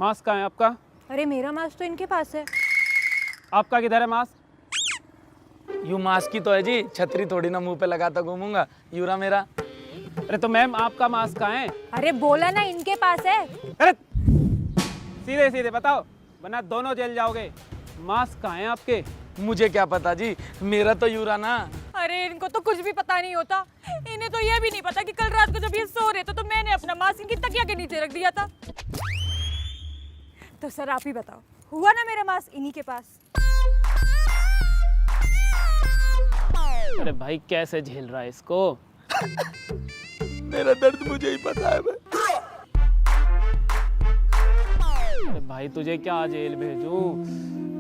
Mask कहाँ है आपका? अरे मेरा मास्क तो इनके पास है। आपका किधर है मास्क? यू मास्क की तो है जी, छतरी थोड़ी ना मुंह पे लगाता घूमूंगा। यूरा मेरा। अरे तो मैम आपका मास्क कहाँ है? अरे बोला ना इनके पास है। अरे सीधे सीधे बताओ, वरना दोनों जेल जाओगे। मास्क कहाँ है आपके? मुझे क्या पता जी, मेरा तो यूरा ना। अरे इनको तो कुछ भी पता नहीं होता। इन्हें तो ये भी नहीं पता कि कल रात को जब ये सो रहे थे तो मैंने अपना मास्क इनकी तकिया के नीचे रख दिया था। तो सर आप ही बताओ, हुआ ना मेरा मास्क इन्हीं के पास? अरे भाई कैसे झेल रहा है इसको? मेरा दर्द मुझे ही पता है भाई। अरे भाई तुझे क्या जेल भेजूं?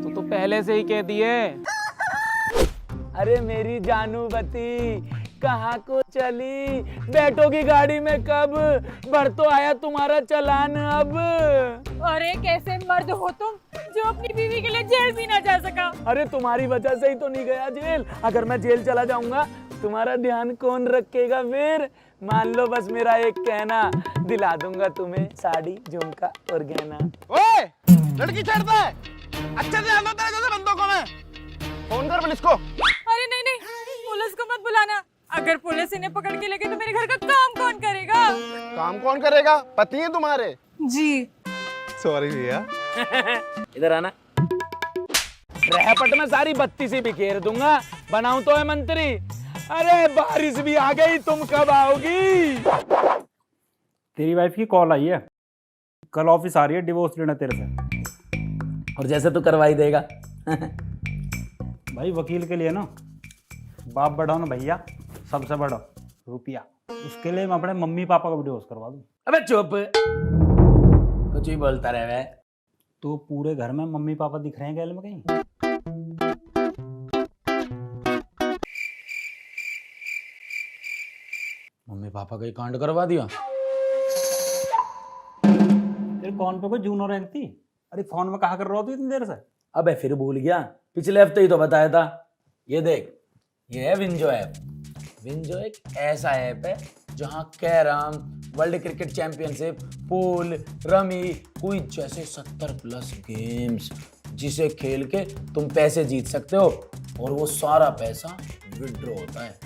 तू तो पहले से ही कह दिए। अरे मेरी जानूबती कहाँ को चली, बैठोगी गाड़ी में कब, भर तो आया तुम्हारा चालान अब। अरे कैसे मर्द हो तुम जो अपनी बीवी के लिए जेल भी ना जा सका? अरे तुम्हारी वजह से ही तो नहीं गया जेल। अगर मैं जेल चला जाऊंगा तुम्हारा ध्यान कौन रखेगा फिर? मान लो बस मेरा एक कहना, दिला दूंगा तुम्हें साड़ी झुमका और गहना। ओए, लड़की छेड़ता है, अच्छे से आना तेरे जैसे बंदों को मैं। फोन कर पुलिस को। अरे नहीं नहीं, पुलिस को मत बुलाना। अगर पुलिस इन्हें पकड़ के लेके तो मेरे घर का काम कौन करेगा? काम कौन करेगा? पति है तुम्हारे? जी। सॉरी भैया। इधर आना। रहपट में सारी बत्ती सी बिखेर दूंगा, बनाऊं तो है मंत्री। अरे बारिश भी आ गई, तुम कब आओगी? तेरी वाइफ की कॉल आई है, कल ऑफिस आ रही है डिवोर्स लेना तेरे से। और जैसे तू करवाई देगा। भाई वकील के लिए ना बाप बढ़ाओ ना भैया, सबसे बड़ा रुपया। उसके लिए मैं अपने मम्मी पापा का भी डिवोर्स करवा दूं। अबे चुप, कुछ ही बोलता रहे वे। तो पूरे घर में मम्मी पापा दिख रहे हैं गैल में कहीं? मम्मी पापा का ही कांड करवा दिया। तेरे कौन पे कोई जून हो रही थी? अरे फोन में कहा कर रहा हो तू इतनी देर से? अबे फिर भूल गया, पिछले हफ्ते ही तो बताया था। ये देख, ये है विंजो ऐप। विंजो एक ऐसा ऐप है जहां carrom, world cricket championship, pool, rummy, quiz जैसे 70+ गेम्स, जिसे खेल के तुम पैसे जीत सकते हो। और वो सारा पैसा विड्रॉ होता है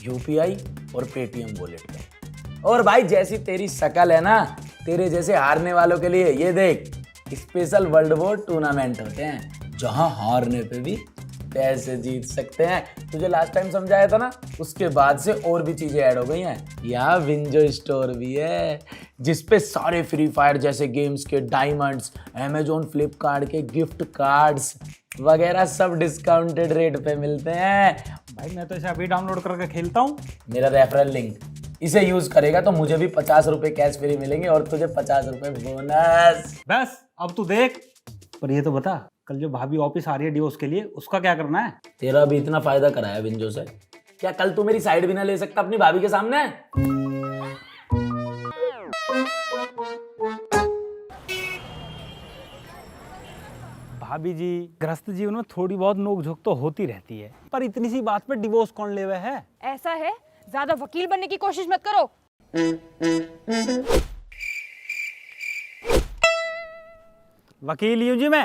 यूपीआई और पेटीएम वॉलेट पे। और भाई जैसी तेरी शकल है ना, तेरे जैसे हारने वालों के लिए ये देख, स्पेशल वर्ल्ड वॉर टूर्नामेंट होते हैं जहां हारने पे भी पैसे जीत सकते हैं। तुझे लास्ट टाइम समझाया था ना, उसके बाद से और भी चीजें ऐड हो गई हैं। यहाँ विंजो स्टोर भी है जिसपे सारे फ्री फायर जैसे गेम्स के डायमंड्स, अमेजोन फ्लिपकार्ट के गिफ्ट कार्ड्स वगैरह सब डिस्काउंटेड रेट पे मिलते हैं। भाई मैं तो इसे अभी डाउनलोड करके खेलता हूँ। मेरा रेफरल लिंक, इसे यूज करेगा तो मुझे भी 50 रुपए कैश फ्री मिलेंगे और तुझे 50 रुपए बोनस। बस अब तू देख। पर ये तो बता, कल जो भाभी ऑफिस आ रही है डिवोर्स के लिए, उसका क्या करना है? तेरा भी इतना फायदा कराया विंजो से, क्या कल तू मेरी साइड भी ना ले सकता अपनी भाभी के सामने? भाभी जी, गृहस्थ जीवन में थोड़ी बहुत नोक-झोंक तो होती रहती है, पर इतनी सी बात पे डिवोर्स कौन लेवे है? ऐसा है, ज्यादा वकील बनने की कोशिश मत करो। वकील यूं जी मैं।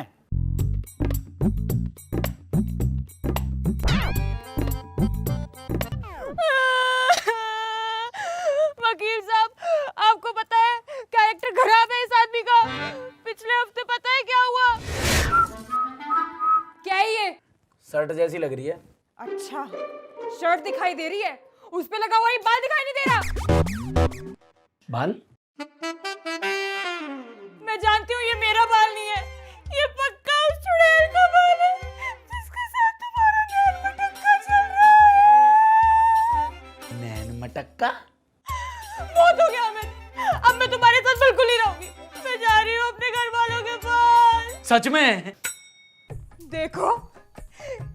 वकील साहब, आपको पता है कैरेक्टर खराब है इस आदमी का। पिछले हफ्ते पता है क्या हुआ? क्या है ये? शर्ट जैसी लग रही है। अच्छा, शर्ट दिखाई दे रही है, उस पे लगा हुआ ये बाल दिखाई नहीं दे रहा। बाल? मैं जानती हूँ ये मेरा बाल नहीं है, ये पक्का उस चुड़ैल का बाल है जिसके साथ तुम्हारा नैन मटक्का चल रहा है। नैन मटक्का? बहुत हो गया अमित, अब मैं तुम्हारे साथ बिल्कुल नहीं रहूंगी। मैं जा रही हूँ अपने घर वालों के पास। सच में? देखो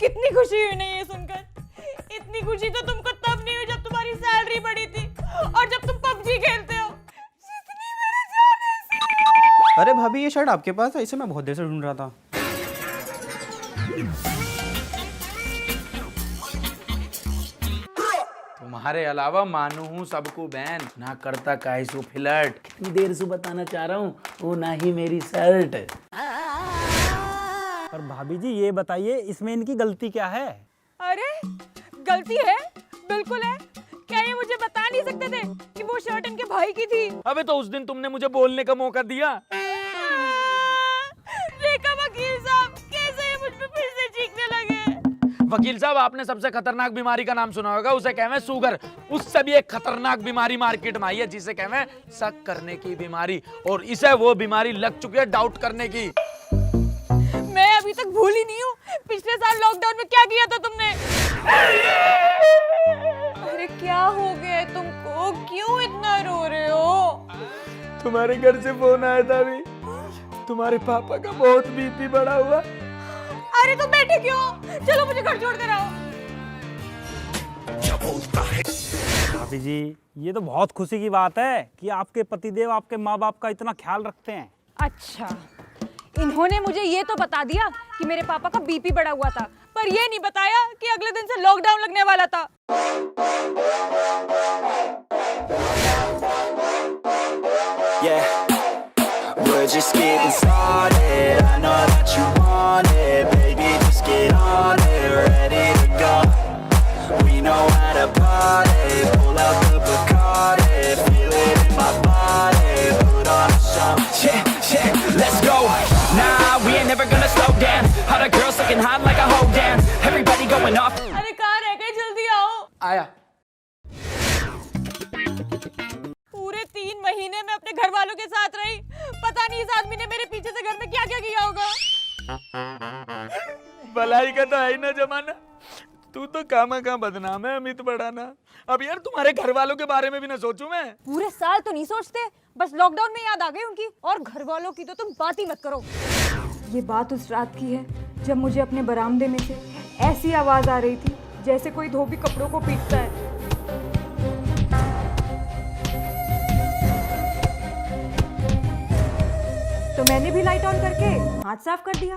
कितनी खुशी हुई नहीं ये सुनकर। इतनी खुशी तो तुमको तब नहीं हुई जब तुम्हारी सैलरी बढ़ी थी और जब तुम पबजी खेलते हो। जितनी मेरे जाने से। अरे भाभी, ये शर्ट आपके पास है? इसे मैं बहुत देर से ढूंढ रहा था। तुम्हारे अलावा मानू हूँ सबको बैन, ना करता कायसो फ्लर्ट। कितनी देर से बताना चाह रहा हूँ, वो ना ही मेरी शर्ट। पर भाभी जी ये बताइए इसमें इनकी गलती क्या है? अरे गलती है, बिल्कुल है। क्या ये मुझे बता नहीं सकते थे कि वो शर्ट इनके भाई की थी? अबे तो उस दिन तुमने मुझे बोलने का मौका दिया। देखा वकील साहब कैसे ये मुझ पे फिर से चीखने लगे। वकील साहब, आपने सबसे खतरनाक बीमारी का नाम सुना होगा, उसे कहते हैं शुगर। उससे भी एक खतरनाक बीमारी मार्केट में आई है जिसे कहते हैं शक करने की बीमारी, और इसे वो बीमारी लग चुकी है डाउट करने की। मैं अभी तक भूल ही नहीं हूँ पिछले साल लॉकडाउन में क्या किया था तुमने। अरे क्या हो गया है तुमको, क्यों इतना रो रहे हो? तुम्हारे घर से फोन आया था अभी, तुम्हारे पापा का बहुत बीपी बढ़ा हुआ। अरे तुम बैठे क्यों, चलो मुझे घर छोड़ कर आओ। भाभी जी ये तो बहुत खुशी की बात है कि आपके पतिदेव आपके माँ बाप का इतना ख्याल रखते हैं। अच्छा, इन्होंने मुझे ये तो बता दिया कि मेरे पापा का बीपी बढ़ा हुआ था, पर ये नहीं बताया कि अगले दिन से लॉकडाउन लगने वाला था। Yeah, we're just getting started. I know that you want it, baby. Just get on it, ready to go. We know how to party. Pull out the Bacardi, feel it in my body. Put on some shit, let's go. Nah, we ain't never gonna slow down. All the girls looking hot like a hoe down. Everybody going off. अरे कहाँ रह गए, जल्दी आओ। आया। पूरे 3 महीने में अपने घर वालों के साथ रही, पता नहीं इस आदमी ने मेरे पीछे से घर में क्या क्या किया होगा। भलाई का तो है ही ना जमाना, तू तो कामा का बदनाम है अमित बढ़ाना। अब यार तुम्हारे घर वालों के बारे में भी ना सोचूं मैं? पूरे साल तो नहीं सोचते, बस लॉकडाउन में याद आ गई उनकी, और घर वालों की तो तुम बात ही मत करो। ये बात उस रात की है जब मुझे अपने बरामदे में से ऐसी आवाज आ रही थी जैसे कोई धोबी कपड़ों को पीटता है। तो मैंने भी लाइट ऑन करके हाथ साफ कर दिया।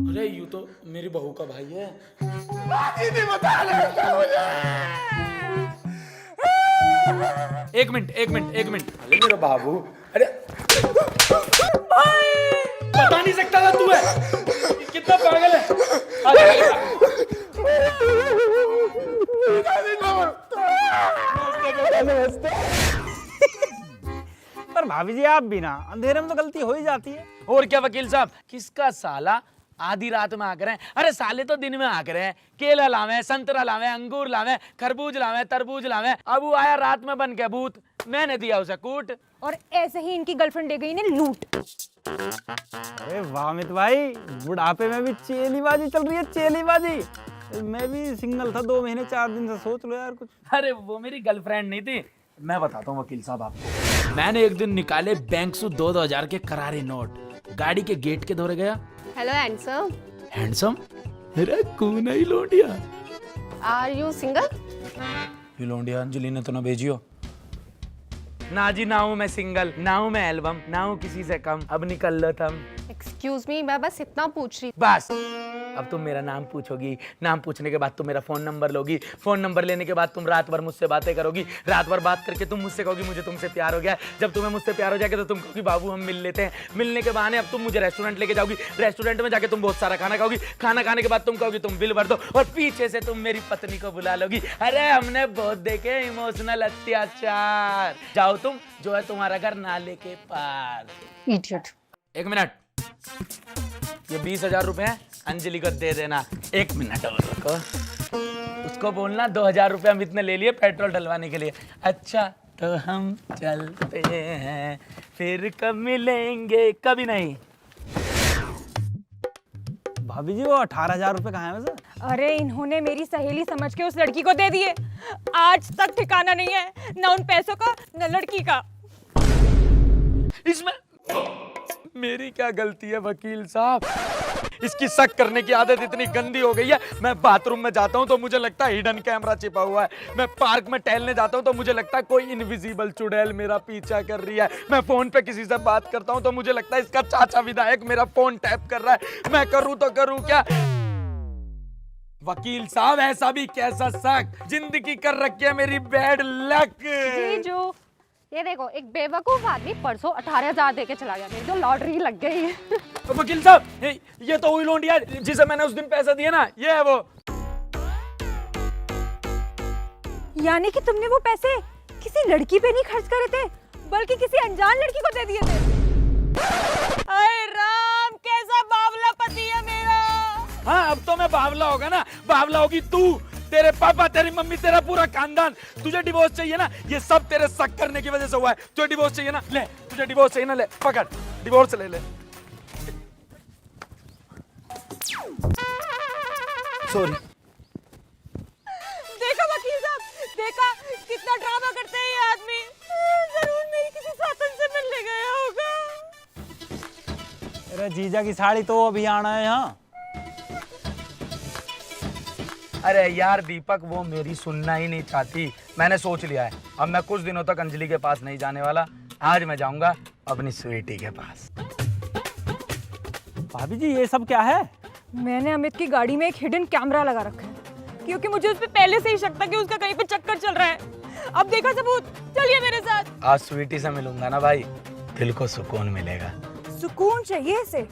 अरे यूं तो मेरी बहू का भाई है। एक मिनट। अरे मेरा बाबू, अरे बता नहीं सकता था तू है, कितना पागल है। पर भाभी जी आप भी ना, अंधेरे में तो गलती हो ही जाती है। और क्या वकील साहब, किसका साला आधी रात में आकर हैं? अरे साले तो दिन में आकर हैं, केला लावे, संतरा लावे, अंगूर लावे, खरबूज लावे, तरबूज लावे। अब वो आया रात में बन के भूत, मैंने दिया उसे कूट। और ऐसे ही इनकी गर्लफ्रेंड दे गई इन्हें लूट। अरे वाह अमित भाई, बुढ़ापे में भी चेलीबाजी चल रही है, चेलीबाजी। मैं भी सिंगल था 2 महीने 4 दिन से, सोच लो यार कुछ। अरे वो मेरी गर्लफ्रेंड नहीं थी, मैं बताता हूँ वकील साहब आपको। मैंने एक दिन निकाले बैंक से 2,000 के करारे नोट, गाड़ी के गेट के दौरे गया। Hello handsome. हैंडसम? मेरा कौन है लोंडिया? Are you single? ये लोंडिया अंजलि ने तो ना भेजियो। ना जी, ना हूँ मैं सिंगल, ना हूँ मैं एल्बम, ना हूँ किसी से कम। अब निकल लो तुम। एक्सक्यूज मी, मैं बस इतना पूछ रही। बस अब तुम मेरा नाम पूछोगी, नाम पूछने के बाद तुम मेरा फोन नंबर लोगी, फोन नंबर लेने के बाद तुम रात भर मुझसे बातें करोगी, रात भर बात करके तुम मुझसे कहोगी मुझे तुमसे प्यार हो गया। जब तुम्हें मुझसे प्यार हो जाएगा तो तुम कहोगी बाबू हम मिल लेते हैं। मिलने के बहाने अब तुम मुझे रेस्टोरेंट लेके जाओगी, रेस्टोरेंट में जाके तुम बहुत सारा खाना खाओगी, खाना खाने के बाद तुम कहोगी तुम बिल भर दो, और पीछे से तुम मेरी पत्नी को बुला लोगी। अरे हमने बहुत देखे इमोशनल अत्याचार। जाओ तुम, जो है तुम्हारा घर नाले के पार। इडियट। 1 मिनट, ये 20,000 रुपए हैं, अंजलि को दे देना। 1 मिनट और रुको, उसको बोलना 2,000 रुपए अमित ने ले लिए पेट्रोल डलवाने के लिए। अच्छा तो हम चलते हैं, फिर कब मिलेंगे? कभी नहीं। भाभी जी वो 18,000 रुपए कहाँ है वैसे? अरे इन्होंने मेरी सहेली समझ के उस लड़की को दे दिए। आज तक ठिकाना नहीं है ना उन पैसों का न लड़की का। इसमें मेरी क्या गलती है वकील साहब? इसकी शक करने की आदत इतनी गंदी हो गई है, मैं बाथरूम में जाता हूँ तो मुझे लगता है हिडन कैमरा छिपा हुआ है, मैं पार्क में टहलने जाता हूँ तो मुझे लगता है कोई इनविजिबल चुड़ैल मेरा पीछा कर रही है, मैं फोन पे किसी से बात करता हूँ तो मुझे लगता है इसका चाचा विधायक मेरा फोन टैप कर रहा है, मैं करूँ तो करूँ क्या? वकील साहब ऐसा भी कैसा शक, जिंदगी कर रखी है मेरी बैड लक। जीजू, ये देखो एक बेवकूफ आदमी परसों 18,000 दे के चला गया, मेरी तो लॉटरी लग गई है। वकील साहब ये तो हुई लौंडिया जिसे मैंने उस दिन पैसा दिया ना, ये है वो। यानी कि तुमने वो पैसे किसी लड़की पे नहीं खर्च करे थे, बल्कि किसी अनजान लड़की को दे दिए थे। अरे राम, कैसा बावला पति है मेरा। हाँ, अब तो मैं बावला होगा ना, बावला होगी तू, तेरे पापा, तेरी मम्मी, तेरा पूरा खानदान। तुझे डिवोर्स चाहिए ना, ये सब तेरे शक करने की वजह से हुआ है। तुझे डिवोर्स चाहिए ना, ले, तुझे डिवोर्स चाहिए ना, ले, पकड़, डिवोर्स ले ले। सॉरी। देखा वकील साहब, देखा कितना ड्रामा करते हैं ये आदमी। जरूर मेरी किसी साथन से मिलने गया होगा। अरे जीजा की साड़ी तो अभी आना है यहाँ। अरे यार दीपक, वो मेरी सुनना ही नहीं चाहती, मैंने सोच लिया है, अब मैं कुछ दिनों तक अंजलि के पास नहीं जाने वाला, आज मैं जाऊंगा अपनी स्वीटी के पास। भाभी जी ये सब क्या है? मैंने अमित की गाड़ी में एक हिडन कैमरा लगा रखा है, क्योंकि मुझे उस पे पहले से ही शक था कि उसका कहीं पे चक्कर चल रहा है। अब देखा सबूत, चलिए मेरे साथ। आज स्वीटी से मिलूंगा ना भाई, दिल को सुकून मिलेगा। सुकून चाहिए इसे,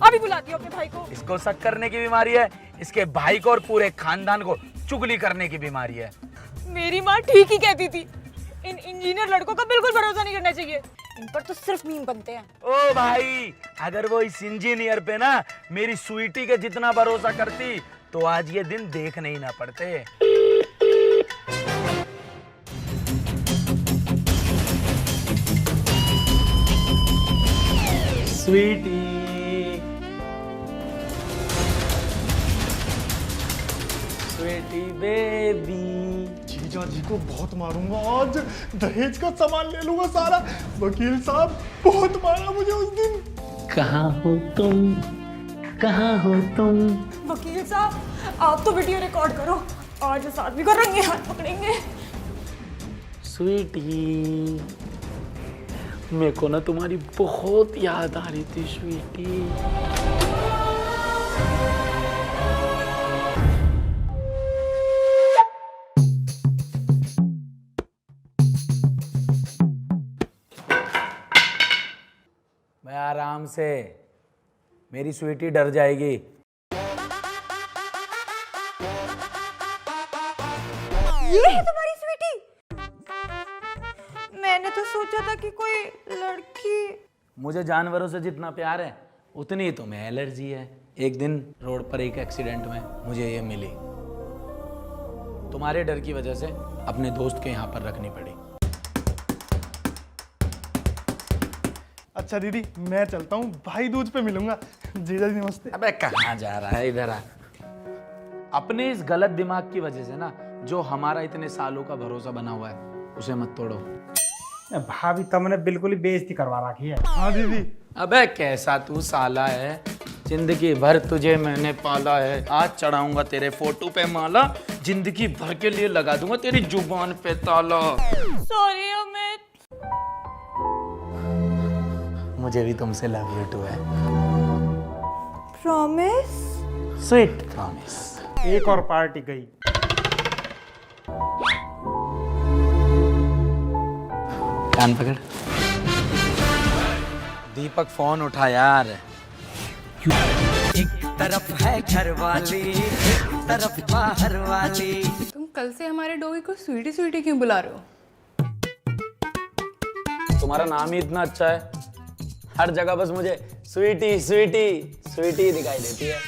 अभी बुलाती हूँ अपने भाई को। इसको शक करने की बीमारी है, इसके भाई को और पूरे खानदान को चुगली करने की बीमारी है। मेरी माँ ठीक ही कहती थी, इन इंजीनियर लड़कों का बिल्कुल भरोसा नहीं करना चाहिए, इन पर तो सिर्फ मीम बनते हैं। ओ भाई, अगर वो इस इंजीनियर पे ना मेरी स्वीटी के जितना भरोसा करती तो आज ये दिन देखने ही ना पड़ते। स्वीटी, स्वीटी बेबी। जीजा जी को बहुत मारूंगा आज, दहेज का सामान ले लूंगा सारा। वकील साहब बहुत मारा मुझे उस दिन। कहाँ हो तुम, कहाँ हो तुम? वकील साहब आप तो वीडियो रिकॉर्ड करो, आज इस आदमी को रंगे हाथ पकड़ेंगे। स्वीटी, मेरे को ना तुम्हारी बहुत याद आ रही थी स्वीटी। मैं आराम से, मेरी स्वीटी डर जाएगी। ये है तुम्हारी स्वीटी? मैंने तो सोचा था कि कोई लड़की। मुझे जानवरों से जितना प्यार है उतनी ही तुम्हें एलर्जी है। एक दिन रोड पर एक एक्सीडेंट में मुझे ये मिली, तुम्हारे डर की वजह से अपने दोस्त के यहाँ पर रखनी पड़ी। अच्छा दीदी, मैं चलता हूँ, भाई दूज पे मिलूंगा। जीजा जी नमस्ते। अबे कहाँ जा रहा है, इधर आ। अपने इस गलत दिमाग की वजह से ना जो हमारा इतने सालों का भरोसा बना हुआ है उसे मत तोड़ो। भाभी तुमने बिल्कुल ही बेइज्जती करवा रखी है। हाँ दीदी। अबे कैसा तू साला है, जिंदगी भर तुझे मैंने पाला है, आज चढ़ाऊंगा तेरे फोटो पे माला, जिंदगी भर के लिए लगा दूंगा तेरी जुबान पे ताला। सॉरी अमित। मुझे भी तुमसे लव यू टू है। प्रॉमिस? Sweet promise. एक और पार्टी गई। कान पकड़। दीपक फोन उठा यार। एक तरफ है घर वाली, एक तरफ बाहर वाली। तुम कल से हमारे डॉगी को स्वीटी स्वीटी क्यों बुला रहे हो? तुम्हारा नाम ही इतना अच्छा है, हर जगह बस मुझे स्वीटी स्वीटी स्वीटी दिखाई देती है।